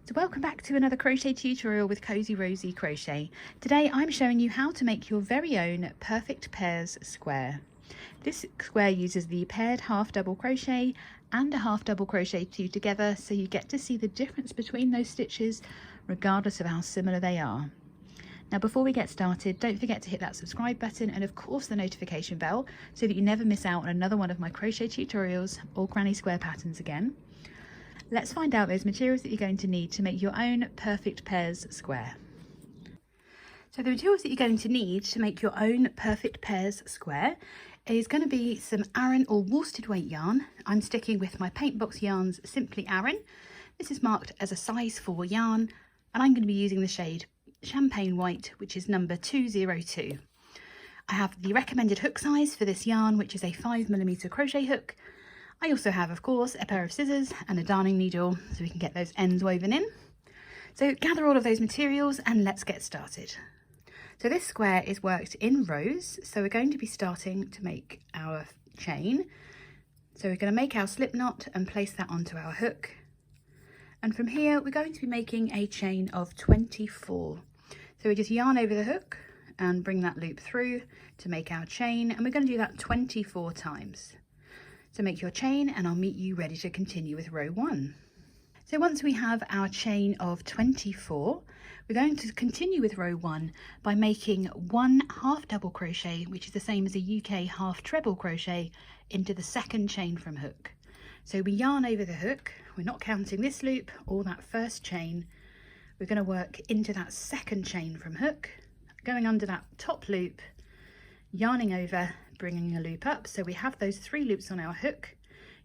So welcome back to another crochet tutorial with Cozy Rosie Crochet. Today I'm showing you how to make your very own perfect pairs square. This square uses the paired half double crochet and a half double crochet two together, so you get to see the difference between those stitches regardless of how similar they are. Now before we get started, don't forget to hit that subscribe button and of course the notification bell so that you never miss out on another one of my crochet tutorials or granny square patterns again. Let's find out those materials that you're going to need to make your own perfect pairs square. So the materials that you're going to need to make your own perfect pairs square is going to be some Aran or worsted weight yarn. I'm sticking with my PaintBox Yarns Simply Aran. This is marked as a size 4 yarn and I'm going to be using the shade Champagne White, which is number 202. I have the recommended hook size for this yarn, which is a 5mm crochet hook. I also have, of course, a pair of scissors and a darning needle so we can get those ends woven in. So gather all of those materials and let's get started. So this square is worked in rows, so we're going to be starting to make our chain. So we're going to make our slip knot and place that onto our hook. And from here we're going to be making a chain of 24. So we just yarn over the hook and bring that loop through to make our chain, and we're going to do that 24 times. So make your chain and I'll meet you ready to continue with row 1. So once we have our chain of 24, we're going to continue with row 1 by making 1 half double crochet, which is the same as a UK half treble crochet, into the second chain from hook. So we yarn over the hook, we're not counting this loop or that first chain, we're going to work into that second chain from hook, going under that top loop, yarning over, bringing a loop up, so we have those 3 loops on our hook,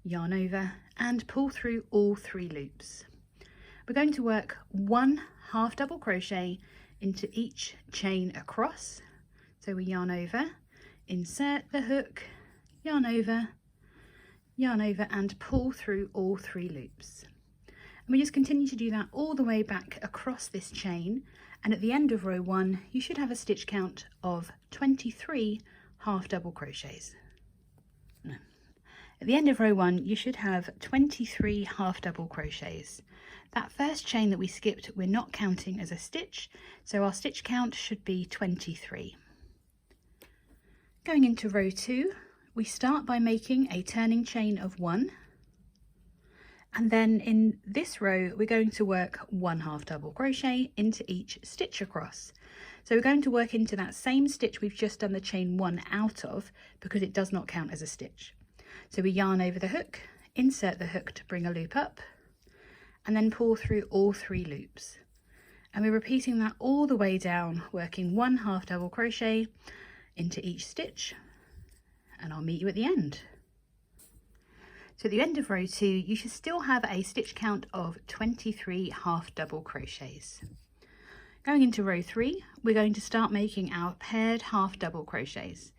yarn over and pull through all 3 loops. We're going to work 1 half double crochet into each chain across, so we yarn over, insert the hook, yarn over and pull through all 3 loops. And we just continue to do that all the way back across this chain, and at the end of row 1 you should have a stitch count of 23 half double crochets. No. At the end of row 1 you should have 23 half double crochets. That first chain that we skipped we're not counting as a stitch, so our stitch count should be 23. Going into row 2 we start by making a turning chain of 1, and then in this row we're going to work 1 half double crochet into each stitch across. So we're going to work into that same stitch we've just done the chain 1 out of, because it does not count as a stitch. So we yarn over the hook, insert the hook to bring a loop up, and then pull through all 3 loops. And we're repeating that all the way down, working 1 half double crochet into each stitch, and I'll meet you at the end. So at the end of row 2 you should still have a stitch count of 23 half double crochets. Going into row 3 we're going to start making our paired half double crochets.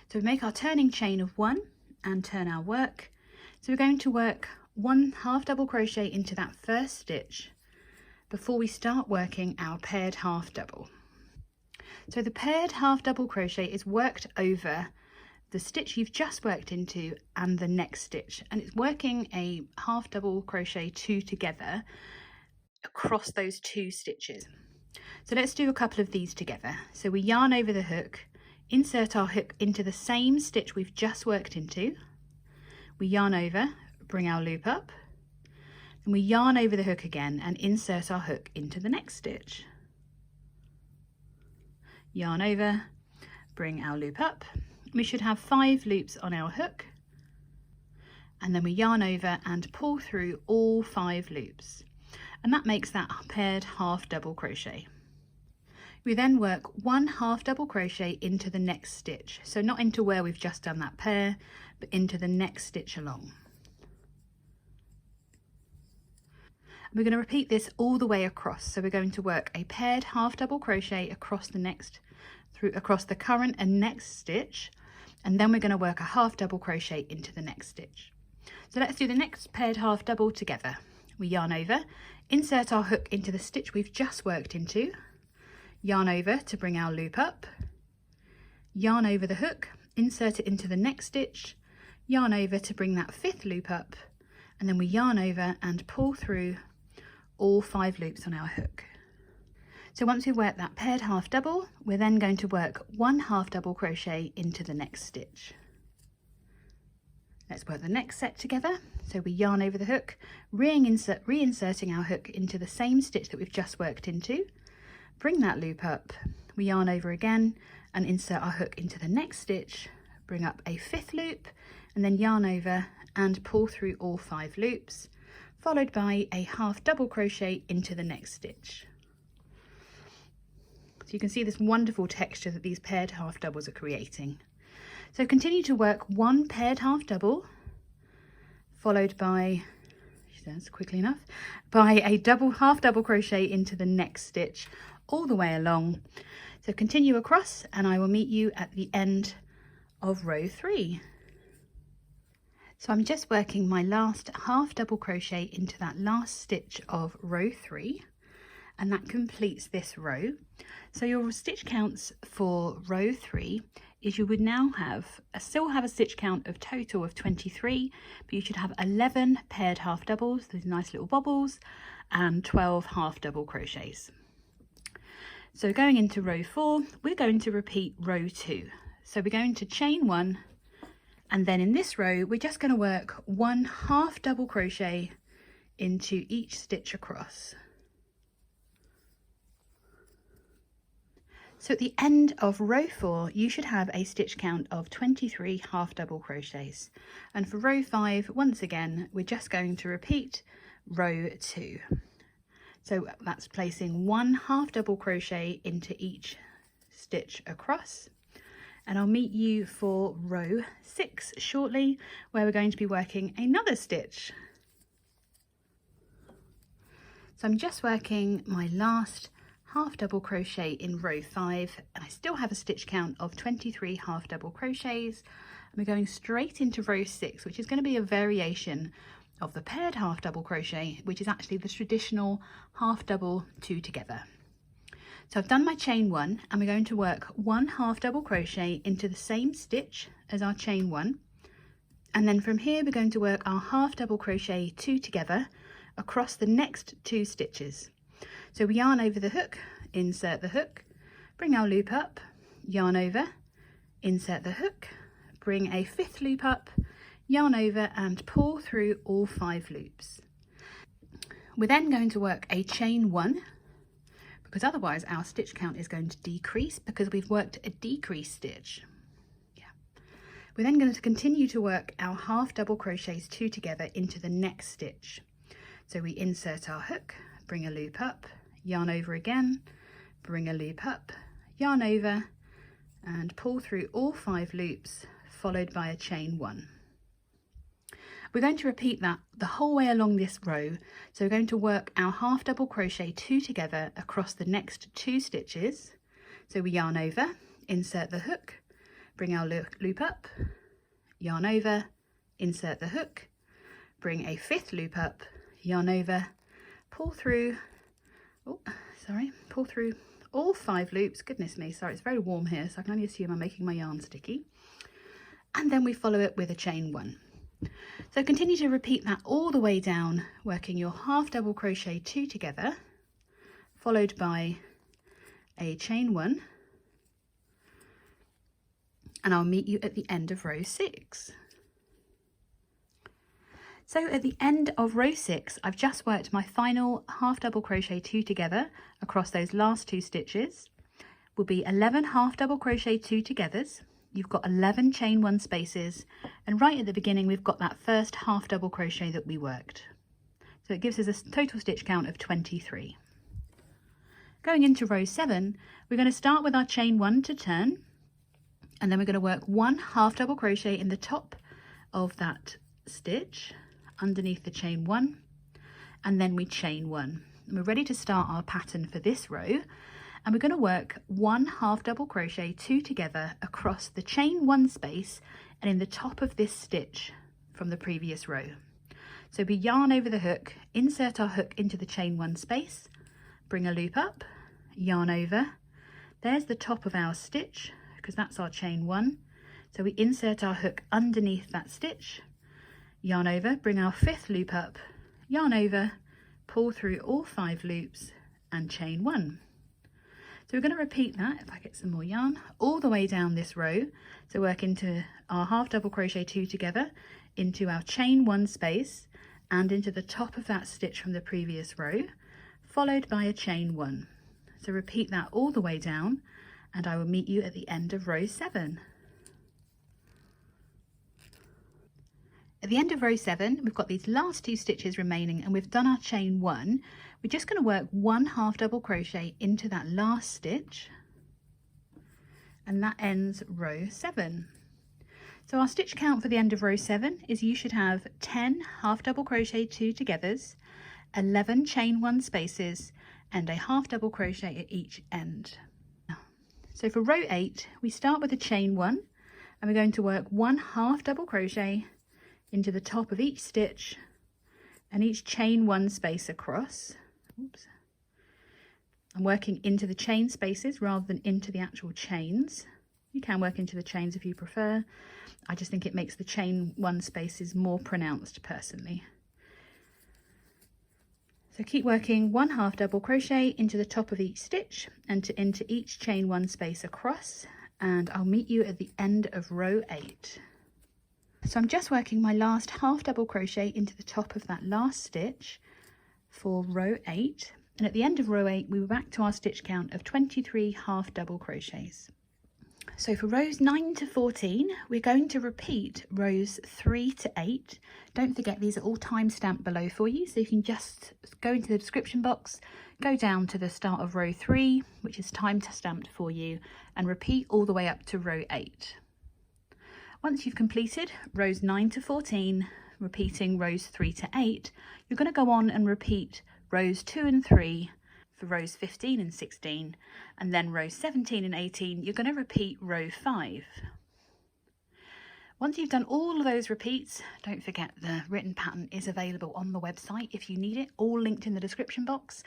So we make our turning chain of 1 and turn our work. So we're going to work 1 half double crochet into that first stitch before we start working our paired half double. So the paired half double crochet is worked over the stitch you've just worked into and the next stitch, and it's working a half double crochet 2 together across those 2 stitches. So let's do a couple of these together. So we yarn over the hook, insert our hook into the same stitch we've just worked into, we yarn over, bring our loop up, and we yarn over the hook again and insert our hook into the next stitch. Yarn over, bring our loop up. We should have 5 loops on our hook, and then we yarn over and pull through all 5 loops, and that makes that paired half double crochet. We then work 1 half double crochet into the next stitch, so not into where we've just done that pair, but into the next stitch along. We're going to repeat this all the way across, so we're going to work a paired half double crochet across the current and next stitch, and then we're going to work a half double crochet into the next stitch. So let's do the next paired half double together. We yarn over, insert our hook into the stitch we've just worked into, yarn over to bring our loop up, yarn over the hook, insert it into the next stitch, yarn over to bring that 5th loop up, and then we yarn over and pull through all 5 loops on our hook. So once we've worked that paired half double, we're then going to work 1 half double crochet into the next stitch. Let's work the next set together. So we yarn over the hook, reinserting our hook into the same stitch that we've just worked into. Bring that loop up, we yarn over again and insert our hook into the next stitch, bring up a 5th loop and then yarn over and pull through all 5 loops, followed by a half double crochet into the next stitch. So you can see this wonderful texture that these paired half doubles are creating. So continue to work 1 paired half double, followed by, she says quickly enough, by a half double crochet into the next stitch all the way along. So continue across and I will meet you at the end of row 3. So I'm just working my last half double crochet into that last stitch of row 3, and that completes this row. So your stitch counts for row 3 is you would now still have a stitch count of total of 23, but you should have 11 paired half doubles, those nice little bobbles, and 12 half double crochets. So going into row 4, we're going to repeat row 2. So we're going to chain 1, and then in this row we're just going to work 1 half double crochet into each stitch across. So at the end of row 4 you should have a stitch count of 23 half double crochets, and for row 5 once again we're just going to repeat row 2. So that's placing 1 half double crochet into each stitch across, and I'll meet you for row 6 shortly, where we're going to be working another stitch. So I'm just working my last half double crochet in row 5, and I still have a stitch count of 23 half double crochets, and we're going straight into row 6, which is going to be a variation of the paired half double crochet, which is actually the traditional half double 2 together. So I've done my chain 1, and we're going to work 1 half double crochet into the same stitch as our chain 1, and then from here we're going to work our half double crochet 2 together across the next 2 stitches. So we yarn over the hook, insert the hook, bring our loop up, yarn over, insert the hook, bring a 5th loop up, yarn over and pull through all 5 loops. We're then going to work a chain 1, because otherwise our stitch count is going to decrease because we've worked a decrease stitch. We're then going to continue to work our half double crochets 2 together into the next stitch. So we insert our hook, bring a loop up, yarn over again, bring a loop up, yarn over and pull through all 5 loops, followed by a chain 1. We're going to repeat that the whole way along this row. So we're going to work our half double crochet 2 together across the next 2 stitches. So we yarn over, insert the hook, bring our loop up, yarn over, insert the hook, bring a 5th loop up, yarn over, pull through, pull through all 5 loops. Goodness me, sorry, it's very warm here, so I can only assume I'm making my yarn sticky. And then we follow it with a chain 1. So continue to repeat that all the way down, working your half double crochet 2 together, followed by a chain 1, and I'll meet you at the end of row 6. So at the end of row 6, I've just worked my final half double crochet 2 together across those last 2 stitches. Will be 11 half double crochet 2 togethers. You've got 11 chain 1 spaces, and right at the beginning we've got that first half double crochet that we worked. So it gives us a total stitch count of 23. Going into row 7, we're going to start with our chain 1 to turn, and then we're going to work 1 half double crochet in the top of that stitch underneath the chain 1, and then we chain 1. And we're ready to start our pattern for this row, and we're going to work 1 half double crochet 2 together across the chain 1 space and in the top of this stitch from the previous row. So we yarn over the hook, insert our hook into the chain 1 space, bring a loop up, yarn over, there's the top of our stitch because that's our chain 1. So we insert our hook underneath that stitch, yarn over, bring our 5th loop up, yarn over, pull through all 5 loops and chain 1. So we're going to repeat that, if I get some more yarn, all the way down this row. So work into our half double crochet 2 together, into our chain 1 space and into the top of that stitch from the previous row, followed by a chain 1. So repeat that all the way down and I will meet you at the end of row 7. At the end of row 7, we've got these last 2 stitches remaining and we've done our chain 1. We're just going to work 1 half double crochet into that last stitch and that ends row 7. So our stitch count for the end of row 7 is you should have 10 half double crochet 2 togethers, 11 chain 1 spaces and a half double crochet at each end. So for row 8 we start with a chain 1 and we're going to work 1 half double crochet into the top of each stitch and each chain 1 space across. Oops. I'm working into the chain spaces rather than into the actual chains. You can work into the chains if you prefer. I just think it makes the chain 1 spaces more pronounced personally. So keep working 1 half double crochet into the top of each stitch and into each chain 1 space across, and I'll meet you at the end of row 8. So I'm just working my last half double crochet into the top of that last stitch for row 8, and at the end of row 8 we were back to our stitch count of 23 half double crochets. So for rows 9 to 14 we're going to repeat rows 3 to 8. Don't forget these are all time stamped below for you, so you can just go into the description box, go down to the start of row 3 which is time stamped for you, and repeat all the way up to row 8. Once you've completed rows 9 to 14, repeating rows 3 to 8, you're going to go on and repeat rows 2 and 3 for rows 15 and 16, and then rows 17 and 18, you're going to repeat row 5. Once you've done all of those repeats, don't forget the written pattern is available on the website if you need it, all linked in the description box,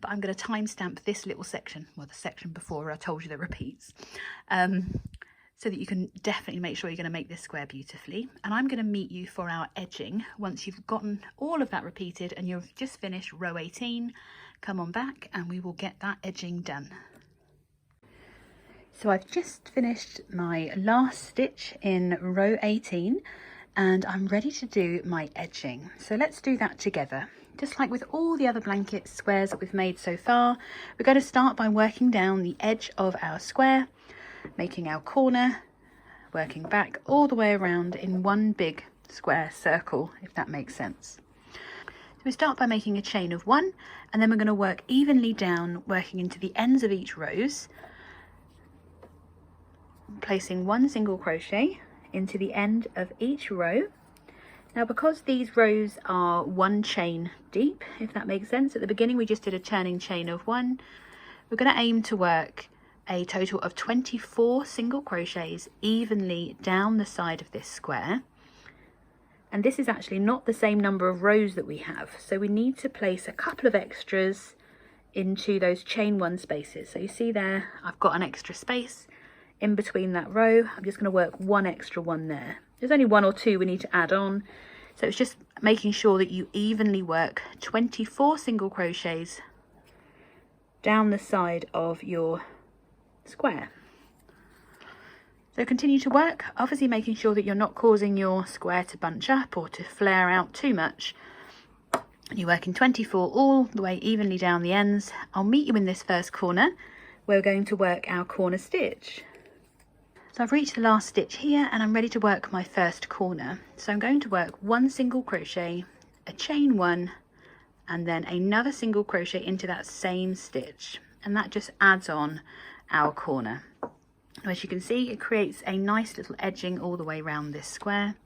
but I'm going to timestamp this little section, well the section before I told you the repeats, so that you can definitely make sure you're going to make this square beautifully. And I'm going to meet you for our edging once you've gotten all of that repeated and you've just finished row 18. Come on back and we will get that edging done. So I've just finished my last stitch in row 18 and I'm ready to do my edging. So let's do that together. Just like with all the other blanket squares that we've made so far, we're going to start by working down the edge of our square, making our corner, working back all the way around in one big square circle, if that makes sense. So we start by making a chain of 1 and then we're going to work evenly down, working into the ends of each rows, placing 1 single crochet into the end of each row. Now because these rows are 1 chain deep, if that makes sense, at the beginning we just did a turning chain of 1, we're going to aim to work a total of 24 single crochets evenly down the side of this square. And this is actually not the same number of rows that we have, so we need to place a couple of extras into those chain 1 spaces. So you see there I've got an extra space in between that row. I'm just going to work 1 extra one there. There's only 1 or 2 we need to add on, so it's just making sure that you evenly work 24 single crochets down the side of your square. So continue to work, obviously making sure that you're not causing your square to bunch up or to flare out too much. You're working 24 all the way evenly down the ends. I'll meet you in this first corner where we're going to work our corner stitch. So I've reached the last stitch here and I'm ready to work my first corner. So I'm going to work 1 single crochet, a chain 1 and then another single crochet into that same stitch, and that just adds on our corner. As you can see, it creates a nice little edging all the way around this square.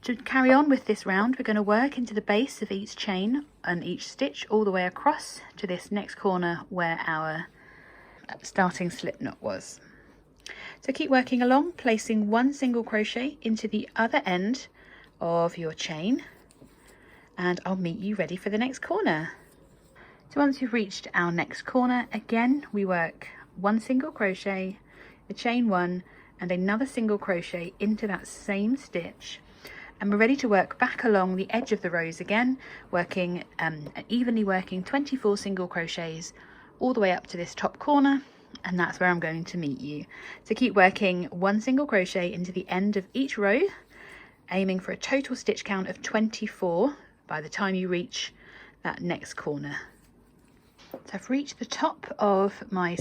To carry on with this round, we're going to work into the base of each chain and each stitch all the way across to this next corner where our starting slip knot was. So keep working along, placing 1 single crochet into the other end of your chain, and I'll meet you ready for the next corner. So once you've reached our next corner, again we work 1 single crochet, a chain 1 and another single crochet into that same stitch, and we're ready to work back along the edge of the rows again, working evenly working 24 single crochets all the way up to this top corner, and that's where I'm going to meet you. So keep working 1 single crochet into the end of each row, aiming for a total stitch count of 24 by the time you reach that next corner. So I've reached the top of my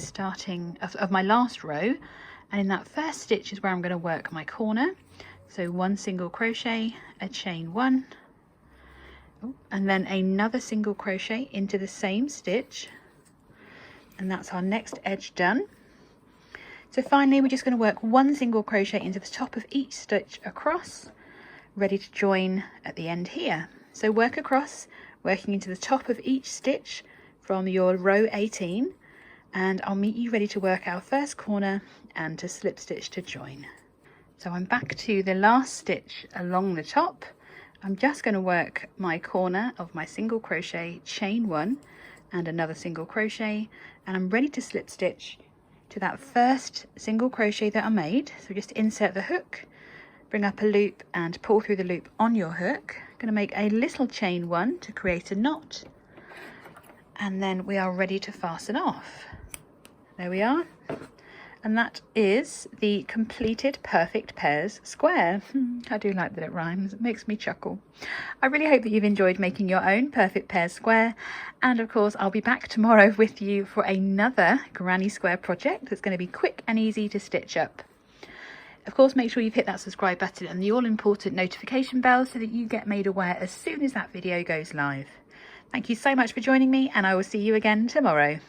my last row, and in that first stitch is where I'm going to work my corner. So 1 single crochet, a chain 1, and then another single crochet into the same stitch, and that's our next edge done. So finally we're just going to work 1 single crochet into the top of each stitch across, ready to join at the end here. So work across, working into the top of each stitch from your row 18, and I'll meet you ready to work our first corner and to slip stitch to join. So I'm back to the last stitch along the top. I'm just going to work my corner of my single crochet, chain 1 and another single crochet, and I'm ready to slip stitch to that first single crochet that I made. So just insert the hook, bring up a loop and pull through the loop on your hook. I'm going to make a little chain 1 to create a knot, and then we are ready to fasten off. There we are. And that is the completed Perfect Pairs square. I do like that it rhymes, it makes me chuckle. I really hope that you've enjoyed making your own Perfect Pairs square, and of course I'll be back tomorrow with you for another granny square project that's going to be quick and easy to stitch up. Of course, make sure you've hit that subscribe button and the all important notification bell so that you get made aware as soon as that video goes live. Thank you so much for joining me, and I will see you again tomorrow.